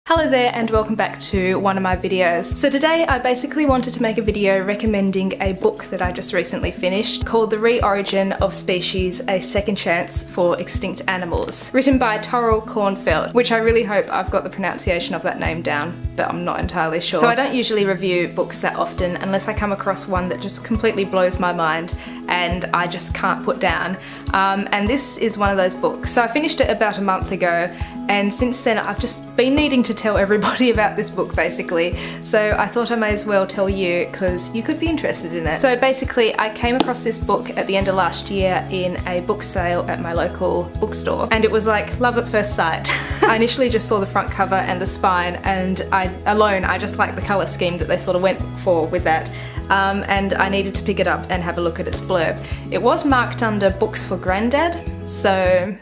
Hello there and welcome back to one of my videos. So today I basically wanted to make a video recommending a book that I just recently finished called The Re-Origin of Species, A Second Chance for Extinct Animals, written by Torill Kornfeldt, which I really hope I've got the pronunciation of that name down, but I'm not entirely sure. So I don't usually review books that often unless I come across one that just completely blows my mind and I just can't put down. And this is one of those books. So I finished it about a month ago, and since then I've just been needing to tell everybody about this book basically. So I thought I may as well tell you because you could be interested in it. So basically I came across this book at the end of last year in a book sale at my local bookstore, and it was like love at first sight. I initially just saw the front cover and the spine, and I just liked the colour scheme that they sort of went for with that. And I needed to pick it up and have a look at its blurb. It was marked under books for granddad, so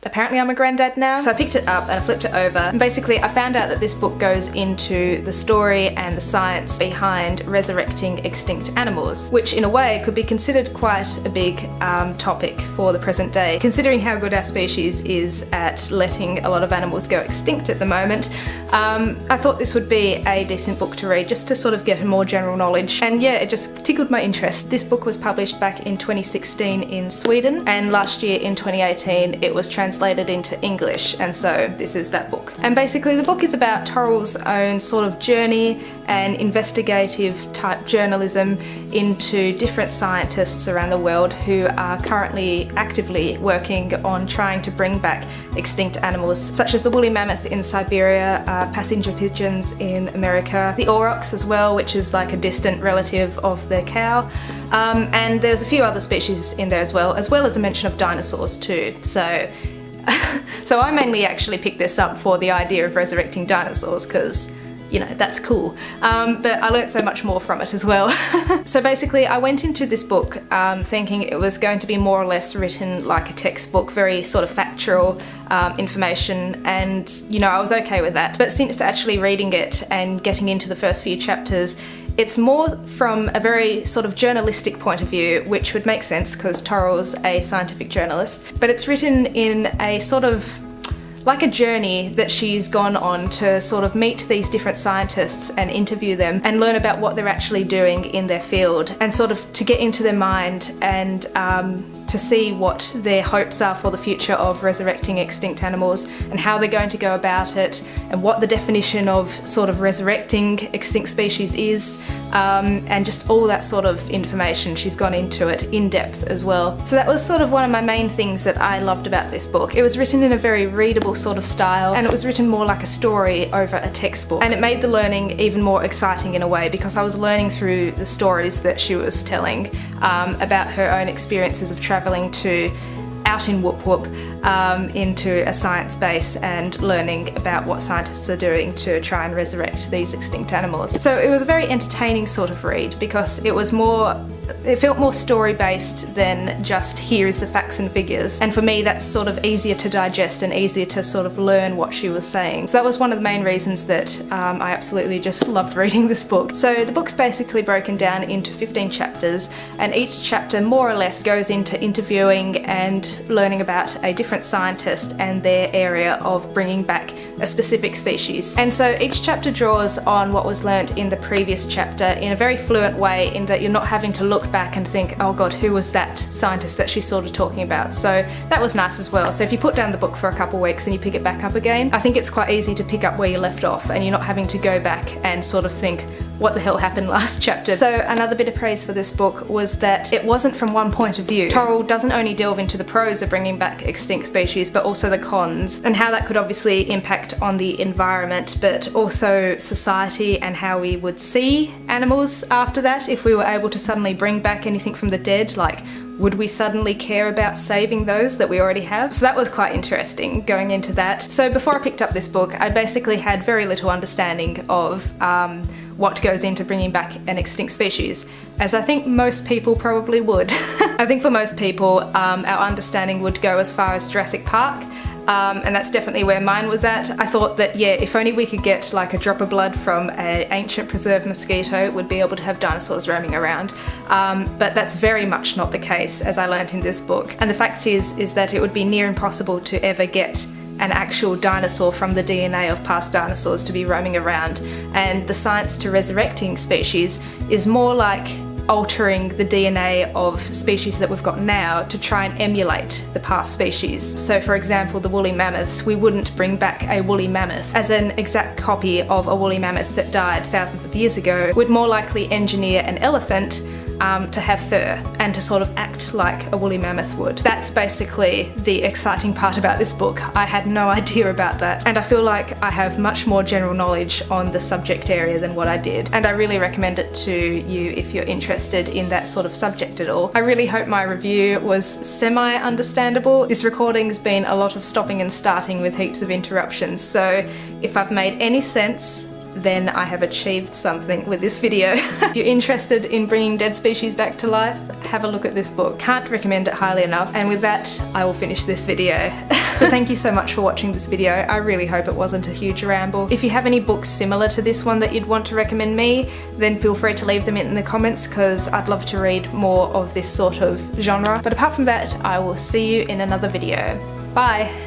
apparently I'm a granddad now. So I picked it up and I flipped it over, and basically I found out that this book goes into the story and the science behind resurrecting extinct animals, which in a way could be considered quite a big topic for the present day, considering how good our species is at letting a lot of animals go extinct at the moment. I thought this would be a decent book to read just to sort of get more general knowledge, and yeah, it just tickled my interest. This book was published back in 2016 in Sweden, and last year in 2018 it was translated into English, and so this is that book. And basically the book is about Torill's own sort of journey and investigative type journalism into different scientists around the world who are currently actively working on trying to bring back extinct animals, such as the woolly mammoth in Siberia, passenger pigeons in America, the aurochs as well, which is like a distant relative of the cow, and there's a few other species in there as well as a mention of dinosaurs too. So I mainly actually picked this up for the idea of resurrecting dinosaurs because, you know, that's cool. But I learnt so much more from it as well. So basically I went into this book thinking it was going to be more or less written like a textbook, very sort of factual information, and you know, I was okay with that. But since actually reading it and getting into the first few chapters, it's more from a very sort of journalistic point of view, which would make sense because Torill's a scientific journalist, but it's written in a sort of like a journey that she's gone on to sort of meet these different scientists and interview them and learn about what they're actually doing in their field, and sort of to get into their mind and to see what their hopes are for the future of resurrecting extinct animals and how they're going to go about it and what the definition of sort of resurrecting extinct species is, and just all that sort of information. She's gone into it in depth as well. So that was sort of one of my main things that I loved about this book. It was written in a very readable sort of style, and it was written more like a story over a textbook, and it made the learning even more exciting in a way because I was learning through the stories that she was telling about her own experiences of travelling to out in Whoop Whoop into a science base and learning about what scientists are doing to try and resurrect these extinct animals. So it was a very entertaining sort of read because it felt more story based than just here is the facts and figures, and for me that's sort of easier to digest and easier to sort of learn what she was saying. So that was one of the main reasons that I absolutely just loved reading this book. So the book's basically broken down into 15 chapters, and each chapter more or less goes into interviewing and learning about a different scientist and their area of bringing back a specific species. And so each chapter draws on what was learnt in the previous chapter in a very fluent way, in that you're not having to look back and think, oh god, who was that scientist that she's sort of talking about. So that was nice as well. So if you put down the book for a couple weeks and you pick it back up again, I think it's quite easy to pick up where you left off and you're not having to go back and sort of think, what the hell happened last chapter? So another bit of praise for this book was that it wasn't from one point of view. Torill doesn't only delve into the pros of bringing back extinct species, but also the cons and how that could obviously impact on the environment, but also society and how we would see animals after that if we were able to suddenly bring back anything from the dead. Like, would we suddenly care about saving those that we already have? So that was quite interesting going into that. So before I picked up this book, I basically had very little understanding of what goes into bringing back an extinct species, as I think most people probably would. I think for most people, our understanding would go as far as Jurassic Park, and that's definitely where mine was at. I thought that, yeah, if only we could get like a drop of blood from an ancient preserved mosquito, we'd be able to have dinosaurs roaming around. But that's very much not the case, as I learnt in this book. And the fact is that it would be near impossible to ever get an actual dinosaur from the DNA of past dinosaurs to be roaming around, and the science to resurrecting species is more like altering the DNA of species that we've got now to try and emulate the past species. So for example, the woolly mammoths, we wouldn't bring back a woolly mammoth as an exact copy of a woolly mammoth that died thousands of years ago. We'd more likely engineer an elephant to have fur and to sort of act like a woolly mammoth would. That's basically the exciting part about this book. I had no idea about that, and I feel like I have much more general knowledge on the subject area than what I did, and I really recommend it to you if you're interested in that sort of subject at all. I really hope my review was semi-understandable. This recording's been a lot of stopping and starting with heaps of interruptions, so if I've made any sense, then I have achieved something with this video. If you're interested in bringing dead species back to life, have a look at this book. Can't recommend it highly enough. And with that, I will finish this video. So thank you so much for watching this video. I really hope it wasn't a huge ramble. If you have any books similar to this one that you'd want to recommend me, then feel free to leave them in the comments, because I'd love to read more of this sort of genre. But apart from that, I will see you in another video. Bye!